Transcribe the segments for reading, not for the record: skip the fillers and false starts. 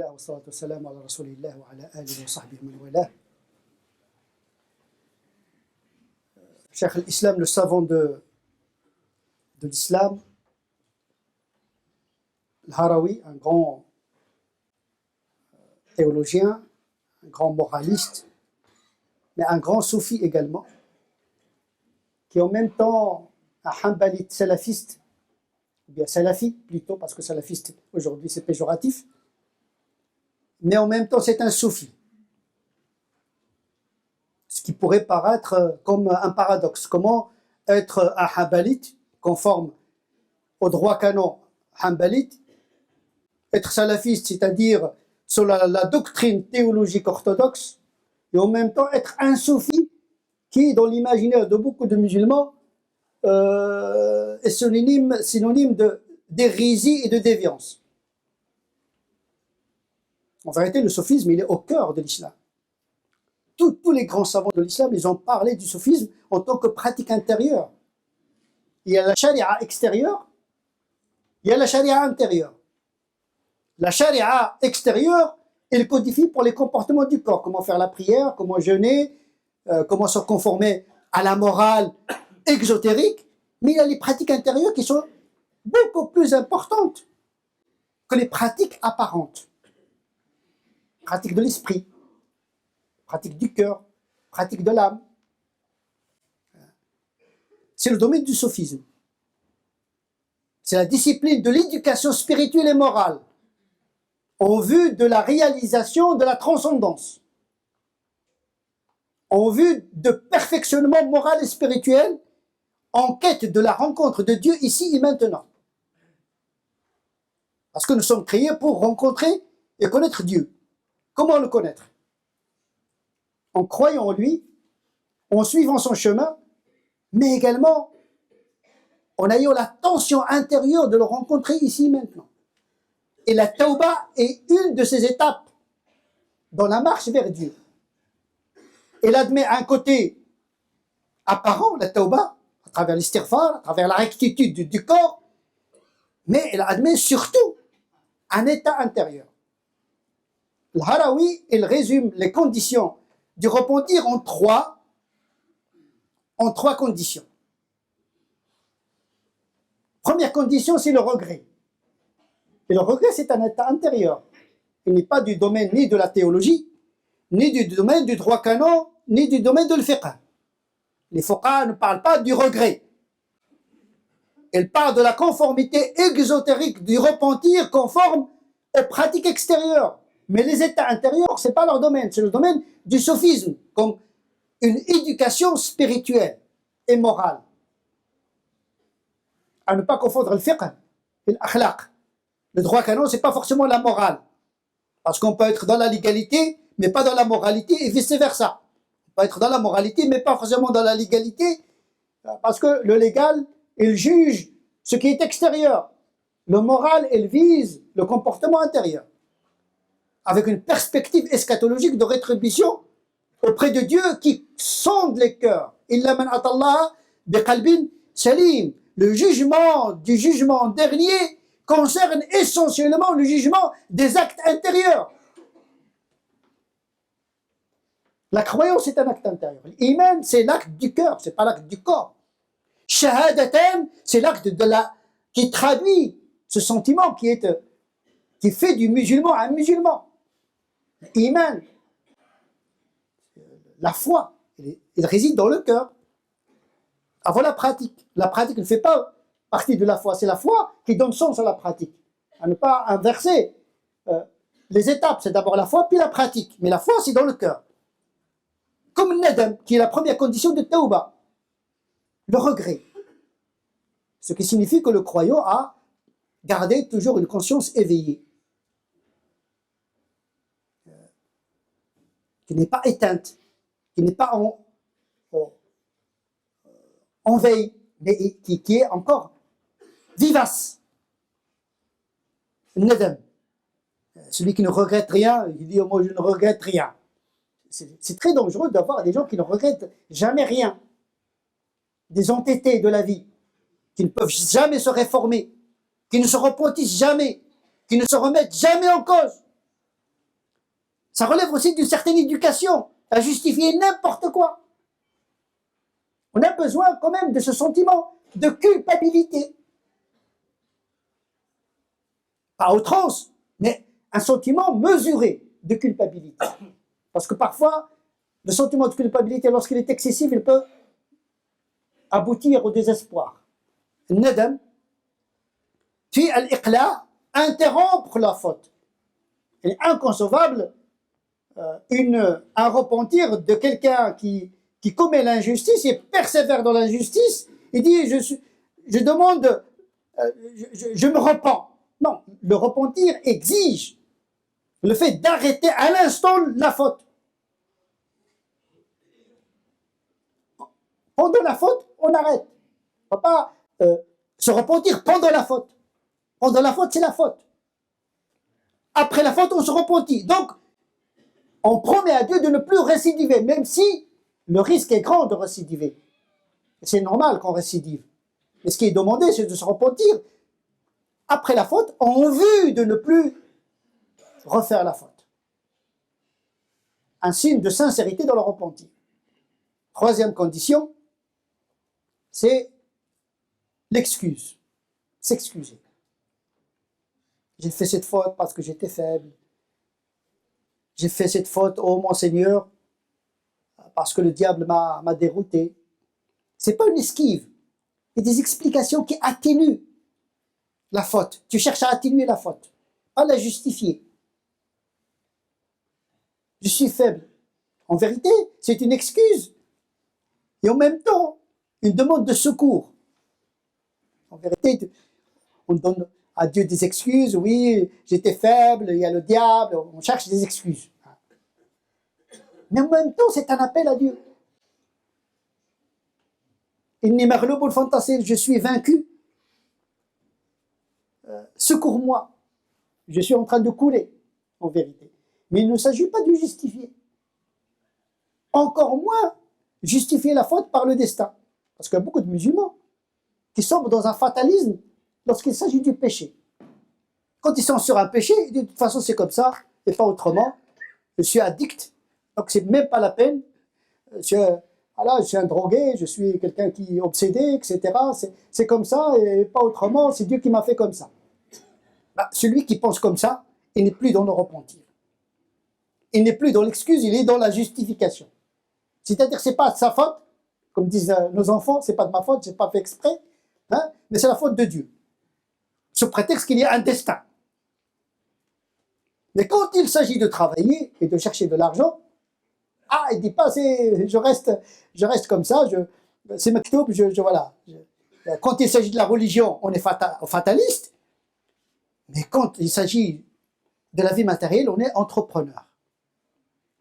Alhamdulillah wa salatu wa salam ala rasulillah wa ala alihi wa sahbihi man wala. Cheikh l'Islam, le savant de l'islam, Al-Harawi, un grand théologien, un grand moraliste, mais un grand soufi également, qui est en même temps un hanbalite salafiste, ou bien salafi plutôt, parce que salafiste aujourd'hui c'est péjoratif, mais en même temps c'est un soufi. Ce qui pourrait paraître comme un paradoxe. Comment être un hanbalite, conforme au droit canon hanbalite, être salafiste, c'est-à-dire sur la doctrine théologique orthodoxe, et en même temps être un soufi qui, dans l'imaginaire de beaucoup de musulmans, est synonyme d'hérésie et de déviance. En vérité, le soufisme, il est au cœur de l'islam. Tous les grands savants de l'islam, ils ont parlé du soufisme en tant que pratique intérieure. Il y a la charia extérieure, il y a la charia intérieure. La charia extérieure, elle codifie pour les comportements du corps, comment faire la prière, comment jeûner, comment se conformer à la morale exotérique, mais il y a les pratiques intérieures qui sont beaucoup plus importantes que les pratiques apparentes. Pratique de l'esprit, pratique du cœur, pratique de l'âme. C'est le domaine du sophisme. C'est la discipline de l'éducation spirituelle et morale en vue de la réalisation de la transcendance, en vue de perfectionnement moral et spirituel, en quête de la rencontre de Dieu ici et maintenant. Parce que nous sommes créés pour rencontrer et connaître Dieu. Comment le connaître? En croyant en lui, en suivant son chemin, mais également en ayant la tension intérieure de le rencontrer ici et maintenant. Et la tauba est une de ces étapes dans la marche vers Dieu. Elle admet un côté apparent, la tauba, à travers l'istighfar, à travers la rectitude du corps, mais elle admet surtout un état intérieur. Al-Harawi, il résume les conditions du repentir en trois conditions. Première condition, c'est le regret. Et le regret, c'est un état intérieur. Il n'est pas du domaine ni de la théologie, ni du domaine du droit canon, ni du domaine de l'fiqh. Les fuqaha ne parlent pas du regret. Ils parlent de la conformité exotérique, du repentir conforme aux pratiques extérieures. Mais les états intérieurs, ce n'est pas leur domaine, c'est le domaine du sophisme, comme une éducation spirituelle et morale. À ne pas confondre le fiqh et l'akhlaq. Le droit canon, ce n'est pas forcément la morale. Parce qu'on peut être dans la légalité, mais pas dans la moralité, et vice-versa. On peut être dans la moralité, mais pas forcément dans la légalité, parce que le légal, il juge ce qui est extérieur. Le moral, il vise le comportement intérieur. Avec une perspective eschatologique de rétribution auprès de Dieu qui sonde les cœurs. Illa man atallaha biqalbin salim. Le jugement du jugement dernier concerne essentiellement le jugement des actes intérieurs. La croyance est un acte intérieur. L'iman, c'est l'acte du cœur, c'est pas l'acte du corps. Shahadatan, c'est l'acte qui traduit ce sentiment qui fait du musulman un musulman. Iman, la foi, il réside dans le cœur. Avant la pratique. La pratique ne fait pas partie de la foi. C'est la foi qui donne sens à la pratique. À ne pas inverser les étapes. C'est d'abord la foi, puis la pratique. Mais la foi, c'est dans le cœur. Comme nadam, qui est la première condition de tauba. Le regret. Ce qui signifie que le croyant a gardé toujours une conscience éveillée. Qui n'est pas éteinte. Qui n'est pas en veille, mais qui est encore vivace. Nadam. Celui qui ne regrette rien, il dit moi je ne regrette rien. C'est très dangereux d'avoir des gens qui ne regrettent jamais rien. Des entêtés de la vie, qui ne peuvent jamais se réformer, qui ne se repentissent jamais, qui ne se remettent jamais en cause. Ça relève aussi d'une certaine éducation, à justifier n'importe quoi. On a besoin quand même de ce sentiment de culpabilité. Pas à outrance, mais un sentiment mesuré de culpabilité. Parce que parfois, le sentiment de culpabilité, lorsqu'il est excessif, il peut aboutir au désespoir. Nadam, puis al-iqla, interrompre la faute. Il est inconcevable un repentir de quelqu'un qui commet l'injustice et persévère dans l'injustice et dit je demande, je me repens. Non, le repentir exige le fait d'arrêter à l'instant la faute. Pendant la faute, on arrête. On ne va pas se repentir pendant la faute. Pendant la faute, c'est la faute. Après la faute, on se repentit. Donc, on promet à Dieu de ne plus récidiver, même si le risque est grand de récidiver. C'est normal qu'on récidive. Mais ce qui est demandé, c'est de se repentir après la faute, en vue de ne plus refaire la faute. Un signe de sincérité dans le repentir. Troisième condition, c'est l'excuse. S'excuser. J'ai fait cette faute parce que j'étais faible. J'ai fait cette faute, oh mon Seigneur, parce que le diable m'a dérouté. Ce n'est pas une esquive. Il y a des explications qui atténuent la faute. Tu cherches à atténuer la faute, pas la justifier. Je suis faible. En vérité, c'est une excuse. Et en même temps, une demande de secours. En vérité, on donne à Dieu des excuses. Oui, j'étais faible, il y a le diable. On cherche des excuses. Mais en même temps, c'est un appel à Dieu. Inni maghloubun fantasir, je suis vaincu. Secours-moi. Je suis en train de couler, en vérité. Mais il ne s'agit pas de justifier. Encore moins justifier la faute par le destin. Parce qu'il y a beaucoup de musulmans qui sombrent dans un fatalisme lorsqu'il s'agit du péché. Quand ils sont sur un péché, ils disent, de toute façon c'est comme ça, et pas autrement. Je suis addict, donc c'est même pas la peine. Je suis un drogué, je suis quelqu'un qui est obsédé, etc. C'est comme ça, et pas autrement, c'est Dieu qui m'a fait comme ça. Celui qui pense comme ça, il n'est plus dans le repentir. Il n'est plus dans l'excuse, il est dans la justification. C'est-à-dire que ce n'est pas de sa faute, comme disent nos enfants, ce n'est pas de ma faute, je n'ai pas fait exprès, hein, mais c'est la faute de Dieu. Sous prétexte qu'il y a un destin. Mais quand il s'agit de travailler et de chercher de l'argent, il ne dit pas, je reste comme ça, c'est maktoub, voilà. Quand il s'agit de la religion, on est fataliste, mais quand il s'agit de la vie matérielle, on est entrepreneur.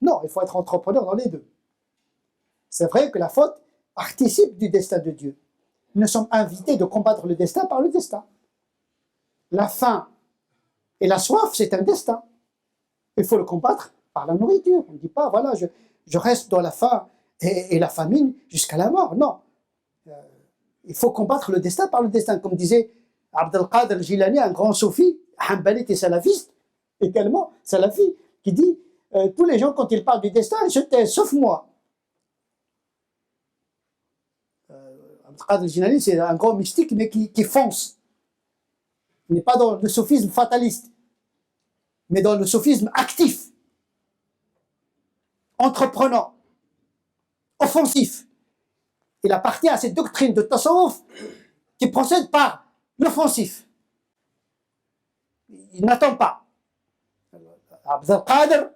Non, il faut être entrepreneur dans les deux. C'est vrai que la faute participe du destin de Dieu. Nous sommes invités de combattre le destin par le destin. La faim et la soif, c'est un destin. Il faut le combattre par la nourriture. On ne dit pas, voilà, je reste dans la faim et la famine jusqu'à la mort. Non. Il faut combattre le destin par le destin. Comme disait Abd al-Qadir al-Jilani, un grand soufi, hanbalite et salafiste, également salafi, qui dit tous les gens, quand ils parlent du destin, ils se taisent, sauf moi. Abd al-Qadir al-Jilani, c'est un grand mystique, mais qui fonce. Il n'est pas dans le sophisme fataliste, mais dans le sophisme actif, entreprenant, offensif. Il appartient à cette doctrine de tasawwuf qui procède par l'offensif. Il n'attend pas. Abd al-Qadir,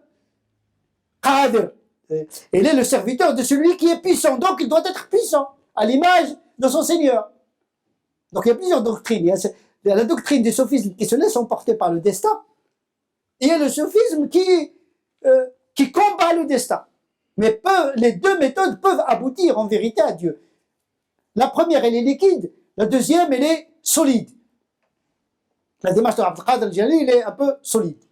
Qadir, il est le serviteur de celui qui est puissant, donc il doit être puissant, à l'image de son Seigneur. Donc il y a plusieurs doctrines. Il y a la doctrine du sophisme qui se laisse emporter par le destin, et il y a le sophisme qui combat le destin. Mais les deux méthodes peuvent aboutir en vérité à Dieu. La première, elle est liquide. La deuxième, elle est solide. La démarche de Abd al-Qadir al-Jilani, elle est un peu solide.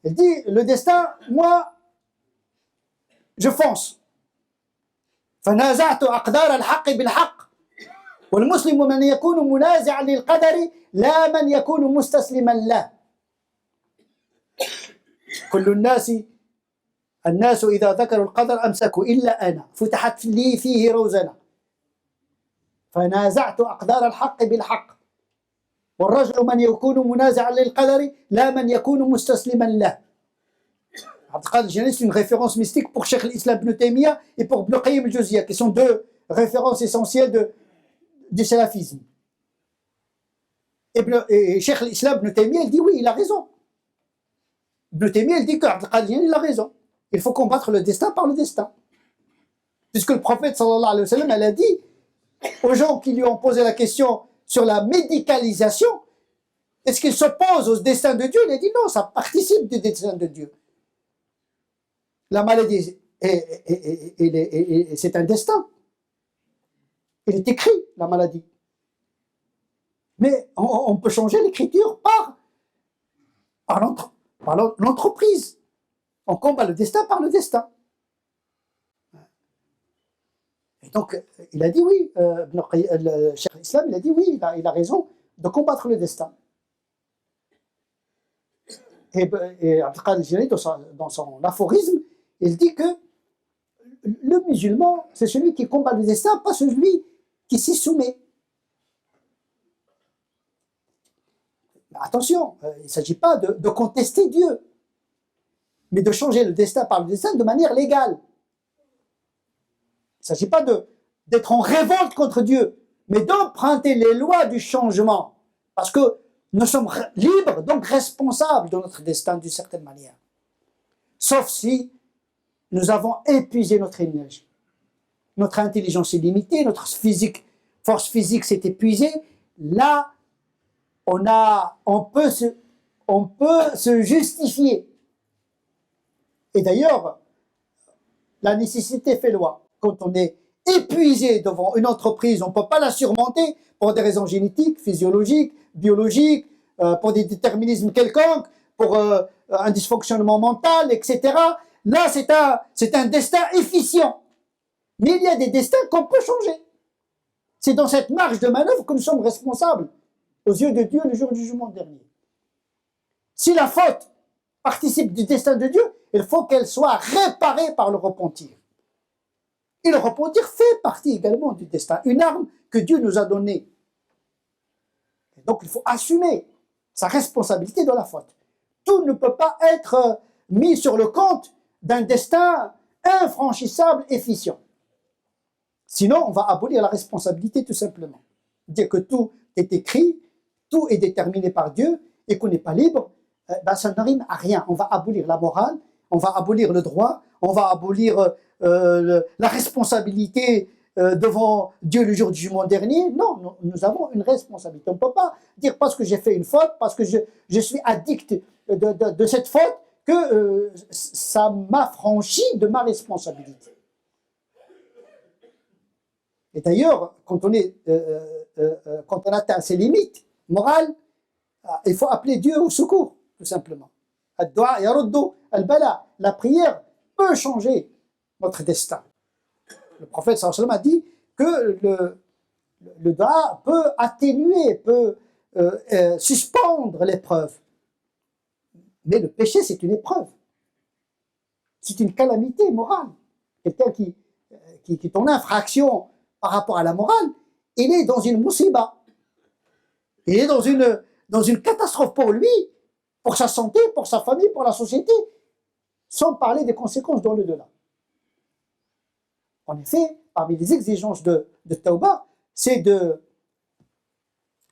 Elle dit, le destin, moi, je fonce. فنازعت أقدار الحق بالحق والمسلم من يكون منازعا للقدر لا من يكون مستسلما له كل الناس الناس إذا ذكروا القدر أمسكوا إلا أنا فتحت لي فيه روزنة فنازعت أقدار الحق بالحق والرجل من يكون منازعا للقدر لا من يكون مستسلما له. عبد القادر الجيلاني c'est une référence mystique pour Cheikh l'Islam Ibn Taymiyyah et pour Ibn Qayyim al-Jawziyya qui sont deux références essentielles du salafisme. Et Cheikh l'Islam Ibn Taymiyyah il dit oui, il a raison. Ibn Taymiyyah il dit que Abd al-Qadir il a raison. Il faut combattre le destin par le destin. Puisque le prophète sallallahu alayhi wa sallam elle a dit aux gens qui lui ont posé la question sur la médicalisation, est-ce qu'il s'oppose au destin de Dieu? Il a dit non, ça participe du destin de Dieu. La maladie, c'est un destin. Il est écrit, la maladie. Mais on peut changer l'écriture par l'entreprise. On combat le destin par le destin. Et donc, il a dit oui, le Cheikh l'Islam, il a dit oui, il a raison de combattre le destin. Et Abd al-Qadir al-Jilani, dans son aphorisme, il dit que le musulman, c'est celui qui combat le destin, pas celui qui s'y soumet. Mais attention, il ne s'agit pas de contester Dieu, mais de changer le destin par le destin de manière légale. Il ne s'agit pas d'être en révolte contre Dieu, mais d'emprunter les lois du changement. Parce que nous sommes libres, donc responsables de notre destin d'une certaine manière. Sauf si nous avons épuisé notre énergie. Notre intelligence est limitée, notre force physique s'est épuisée. Là, on peut se justifier. Et d'ailleurs, la nécessité fait loi. Quand on est épuisé devant une entreprise, on ne peut pas la surmonter pour des raisons génétiques, physiologiques, biologiques, pour des déterminismes quelconques, pour un dysfonctionnement mental, etc. Là, c'est un destin efficient. Mais il y a des destins qu'on peut changer. C'est dans cette marge de manœuvre que nous sommes responsables aux yeux de Dieu le jour du jugement dernier. Si la faute participe du destin de Dieu, il faut qu'elle soit réparée par le repentir. Et le repentir fait partie également du destin, une arme que Dieu nous a donnée. Et donc il faut assumer sa responsabilité dans la faute. Tout ne peut pas être mis sur le compte d'un destin infranchissable, efficient. Sinon, on va abolir la responsabilité tout simplement. Dire que tout est écrit, tout est déterminé par Dieu et qu'on n'est pas libre, ça ne rime à rien. On va abolir la morale, on va abolir le droit, on va abolir la responsabilité devant Dieu le jour du jugement dernier. Non, nous avons une responsabilité. On ne peut pas dire parce que j'ai fait une faute, parce que je suis addict de cette faute, que ça m'affranchit de ma responsabilité. Et d'ailleurs, quand on atteint ses limites morales, il faut appeler Dieu au secours, tout simplement. La prière peut changer notre destin. Le prophète sallallahu alayhi wa sallam a dit que le dua peut atténuer, peut suspendre l'épreuve. Mais le péché, c'est une épreuve. C'est une calamité morale. Quelqu'un qui est en infraction par rapport à la morale, il est dans une musiba. Il est dans une catastrophe pour lui, pour sa santé, pour sa famille, pour la société, sans parler des conséquences dans le delà. En effet, parmi les exigences de Tawbah, c'est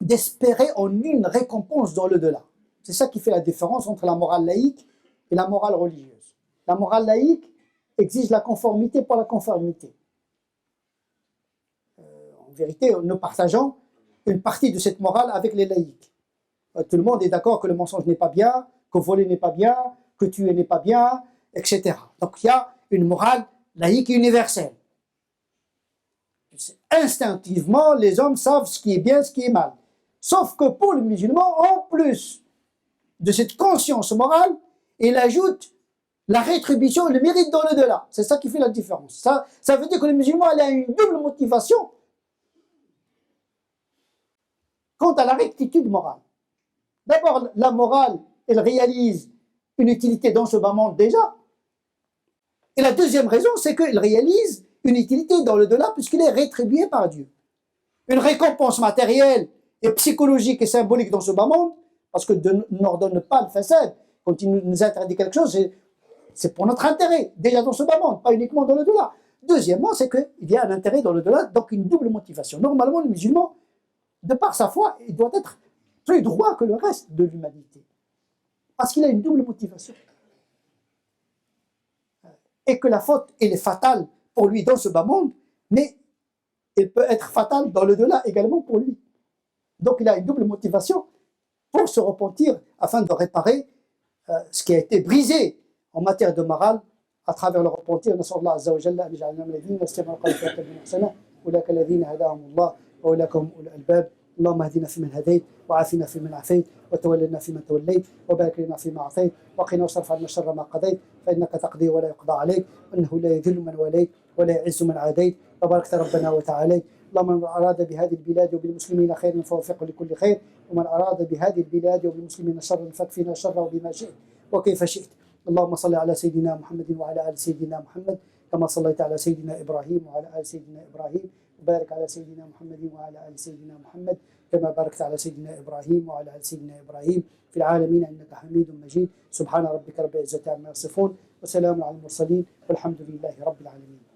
d'espérer en une récompense dans le delà. C'est ça qui fait la différence entre la morale laïque et la morale religieuse. La morale laïque exige la conformité pour la conformité. En vérité, nous partageons une partie de cette morale avec les laïcs. Tout le monde est d'accord que le mensonge n'est pas bien, que voler n'est pas bien, que tuer n'est pas bien, etc. Donc il y a une morale laïque universelle. Instinctivement, les hommes savent ce qui est bien, ce qui est mal. Sauf que pour le musulman, en plus de cette conscience morale, il ajoute la rétribution et le mérite dans le delà. C'est ça qui fait la différence. Ça veut dire que le musulman a une double motivation quant à la rectitude morale. D'abord, la morale, elle réalise une utilité dans ce bas monde déjà. Et la deuxième raison, c'est qu'il réalise une utilité dans l'au-delà puisqu'il est rétribué par Dieu. Une récompense matérielle et psychologique et symbolique dans ce bas monde, parce que Dieu n'ordonne pas le façade. Quand il nous interdit quelque chose, c'est pour notre intérêt, déjà dans ce bas monde, pas uniquement dans l'au-delà. Deuxièmement, c'est qu'il y a un intérêt dans l'au-delà, donc une double motivation. Normalement, le musulman, de par sa foi, il doit être plus droit que le reste de l'humanité. Parce qu'il a une double motivation. Et que la faute, elle est fatale pour lui dans ce bas monde, mais elle peut être fatale dans l'au-delà également pour lui. Donc il a une double motivation pour se repentir afin de réparer ce qui a été brisé en matière de morale à travers le repentir. نسأل الله عز وجل أن يجعلنا من الذين يستمعون القول فيتبعون أحسنه أولئك الذين هداهم الله وأولئك هم أولو الألباب. اللهم اهدنا فيمن هديت وعافنا فيمن عافيت وتولنا فيمن توليت وبارك لنا فيما أعطيت وقنا واصرف عنا شر ما قضيت فإنك تقضي ولا يقضى عليك وإنه لا يذل من واليت ولا يعز من عاديت تباركت ربنا وتعاليت. اللهم من أراد بهذه البلاد وبالمسلمين خيرا فوفقه لكل خير ومن أراد بهذه البلاد وبالمسلمين شرا فاكفنا شره بما شئت وكيف شئت. اللهم صل على سيدنا محمد وعلى آل سيدنا محمد كما صليت على سيدنا إبراهيم وعلى آل سيدنا إبراهيم وبارك على سيدنا محمد وعلى آل سيدنا محمد كما باركت على سيدنا إبراهيم وعلى آل سيدنا إبراهيم في العالمين إنك حميد مجيد. سبحان ربك رب العزة عما يصفون وسلام على المرسلين والحمد لله رب العالمين.